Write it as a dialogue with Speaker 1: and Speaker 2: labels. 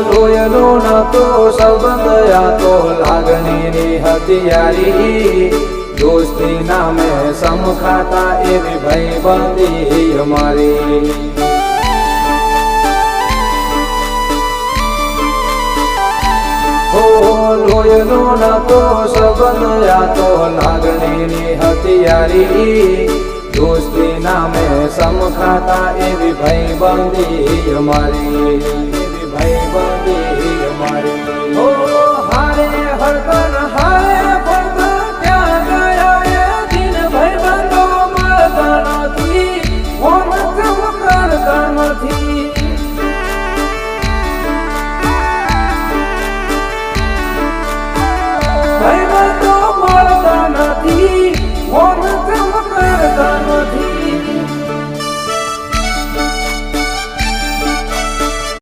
Speaker 1: લોહીનો નતો સંબંધ આ તો લાગણીની હથિયારી દોસ્તી નામે સમખાતા એવી ભાઈબંધી અમારી લોહીનો નતો સંબંધ આ તો લાગણીની હથિયારી દોસ્તી નામે સમખાતા એવી ભાઈબંધી અમારી એવી ભાઈબંધી